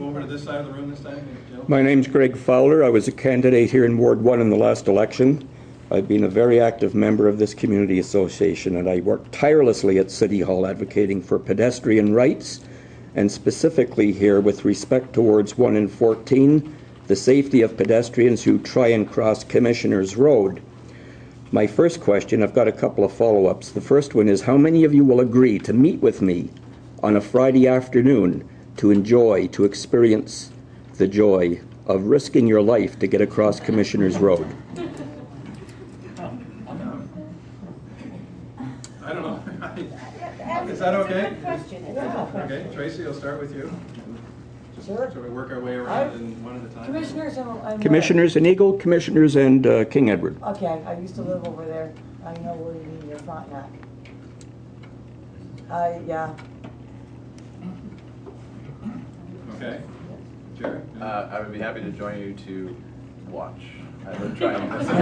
over to this side of the room this time, Joe. My name's Greg Fowler. I was a candidate here in Ward 1 in the last election. I've been a very active member of this community association, and I work tirelessly at City Hall advocating for pedestrian rights, and specifically here with respect towards 1 in 14, the safety of pedestrians who try and cross Commissioner's Road. My first question, I've got a couple of follow-ups. The first one is, how many of you will agree to meet with me on a Friday afternoon to experience the joy of risking your life to get across Commissioner's Road? I don't know. Is that okay? Okay, Tracy, I'll start with you. Sure. Shall we work our way around in one at a time? Commissioners in Eagle, Commissioners and King Edward. Okay, I used to live over there. I know where you mean your Frontenac. Yeah. Okay. Jerry? I would be happy to join you to watch. I would try and listen. I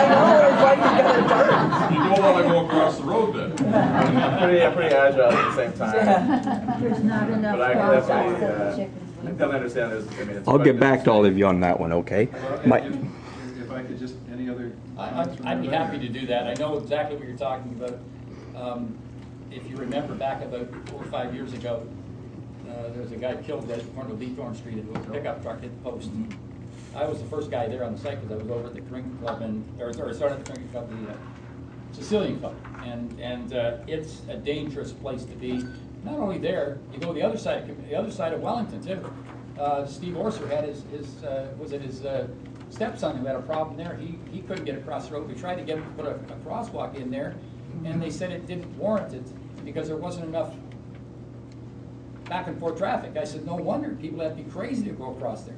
know, it's like you got a dart. You don't want to go across the road then. I'm pretty agile at the same time. Yeah. There's not enough But I can definitely, I chickens. definitely understand there's, I mean, it's I'll quite get a back to all state. of you on that one, okay? If I could just, any other comments from I'd be everybody? happy to do that. I know exactly what you're talking about. If you remember back about 4 or 5 years ago, there was a guy killed at the corner of Leithorn Street. It was a pickup truck hit the post. I was the first guy there on the site because I was over at the drinking club or started at the drinking club, the Sicilian Club, and it's a dangerous place to be. Not only there, you go the other side of Wellington too. Steve Orser had his stepson who had a problem there. He couldn't get across the road. We tried to get him to put a crosswalk in there, and they said it didn't warrant it because there wasn't enough back and forth traffic. I said, no wonder people have to be crazy to go across there.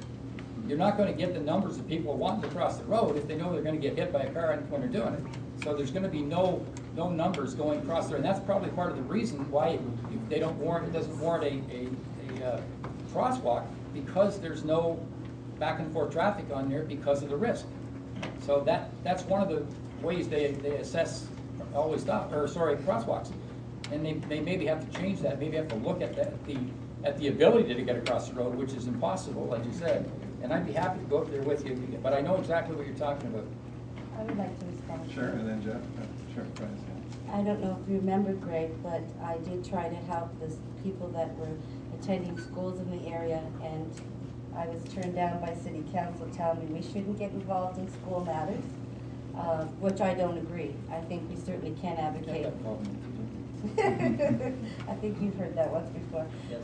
You're not going to get the numbers of people wanting to cross the road if they know they're going to get hit by a car when they're doing it. So there's going to be no numbers going across there, and that's probably part of the reason why it doesn't warrant a crosswalk, because there's no back and forth traffic on there because of the risk. So that's one of the ways they assess crosswalks, and they maybe have to change that. Maybe have to look at the ability to get across the road, which is impossible, like you said. And I'd be happy to go up there with you, but I know exactly what you're talking about. I would like to respond. Sure, and then Jeff. Sure, go ahead. I don't know if you remember, Greg, but I did try to help the people that were attending schools in the area, and I was turned down by city council telling me we shouldn't get involved in school matters, which I don't agree. I think we certainly can advocate. I think you've heard that once before. Yes.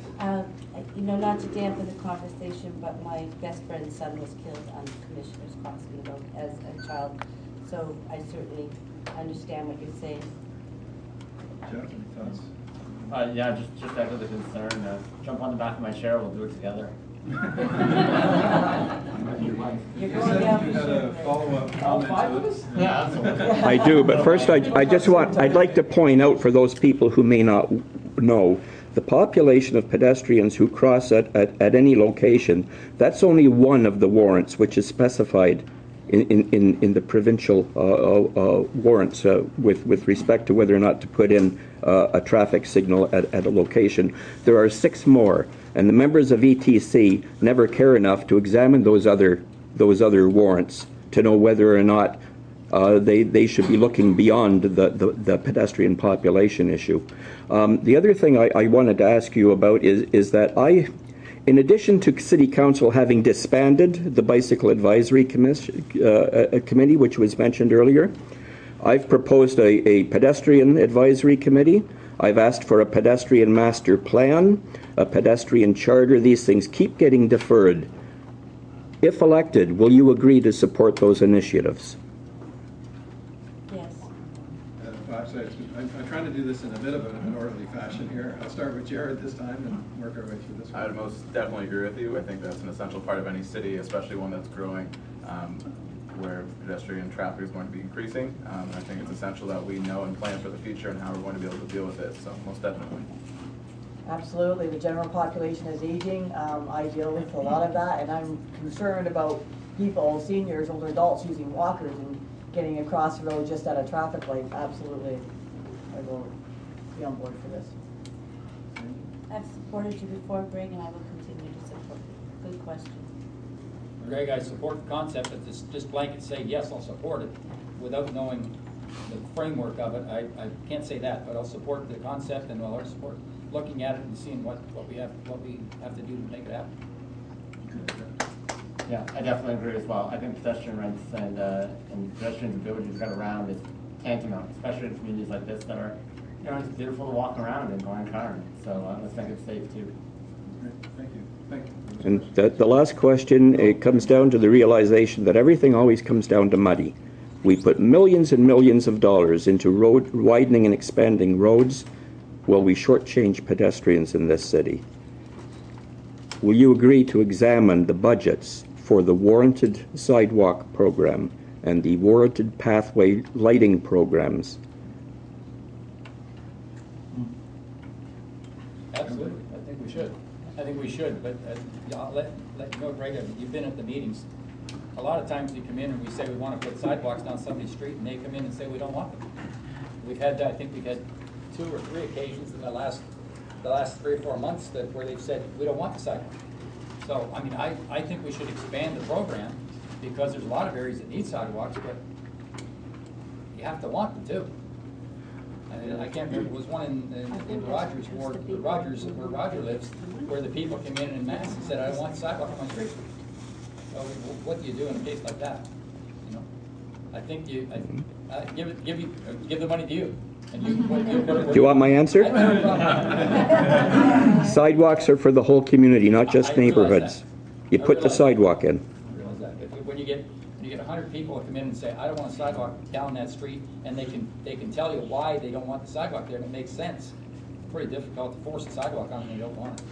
You know, not to dampen the conversation, but my best friend's son was killed on Commissioner's Crossing Road as a child, so I certainly understand what you're saying. Jeff, any thoughts? Yeah, just echo the concern. Jump on the back of my chair, we'll do it together. You're You going said down you for had sure, a Greg. follow-up comment to it. Yeah, absolutely. I do, but first I'd like to point out for those people who may not know, the population of pedestrians who cross at any location, that's only one of the warrants which is specified in the provincial warrants with respect to whether or not to put in a traffic signal at a location. There are 6 more, and the members of ETC never care enough to examine those other warrants to know whether or not they should be looking beyond the pedestrian population issue. The other thing I wanted to ask you about is that in addition to City Council having disbanded the Bicycle Advisory Committee, which was mentioned earlier, I've proposed a pedestrian advisory committee. I've asked for a pedestrian master plan, a pedestrian charter. These things keep getting deferred. If elected, will you agree to support those initiatives? Yes. Actually, I'm trying to do this in a bit of an orderly fashion here. I'll start with Jared this time and work our way through this one. I would most definitely agree with you. I think that's an essential part of any city, especially one that's growing, where pedestrian traffic is going to be increasing. I think it's essential that we know and plan for the future and how we're going to be able to deal with it, so most definitely. Absolutely, the general population is aging. I deal with a lot of that, and I'm concerned about people, seniors, older adults using walkers and getting across the road just at a traffic light. Absolutely, I will be on board for this. I've supported you before, Greg, and I will continue to support you. good question. Greg, I support the concept, but just blanket say, yes, I'll support it, without knowing the framework of it. I can't say that, but I'll support the concept and I'll support looking at it and seeing what we have to do to make it happen. Yeah, I definitely agree as well. I think pedestrian rights and pedestrians' ability to get around is tantamount, especially in communities like this that are, you know, it's beautiful to walk around and go on car. So let's make it safe too. Great, thank you. Thank you. And the last question, it comes down to the realization that everything always comes down to money. We put millions and millions of dollars into road widening and expanding roads, while we shortchange pedestrians in this city. Will you agree to examine the budgets for the warranted sidewalk program and the warranted pathway lighting programs? Absolutely, I think we should. I think we should, but I'll let you know, Greg, you've been at the meetings. A lot of times we come in and we say we want to put sidewalks down somebody's street, and they come in and say we don't want them. We've had, I think we've had 2 or 3 occasions in the last 3 or 4 months where they've said we don't want the sidewalk. So, I mean, I think we should expand the program, because there's a lot of areas that need sidewalks, but you have to want them too. I can't remember, there was one in Rogers Ward, where Roger lives, where the people came in mass and said, I don't want a sidewalk on my street. So what do you do in a case like that? You know, I think you give the money to you. And you put it where Do you want my answer? I don't have a problem. Sidewalks are for the whole community, not just I realize neighborhoods. that. You put the sidewalk in. I realize that. But when you get 100 people that come in and say, I don't want a sidewalk down that street, and they can tell you why they don't want the sidewalk there, and it makes sense. It's pretty difficult to force a sidewalk on them when they don't want it.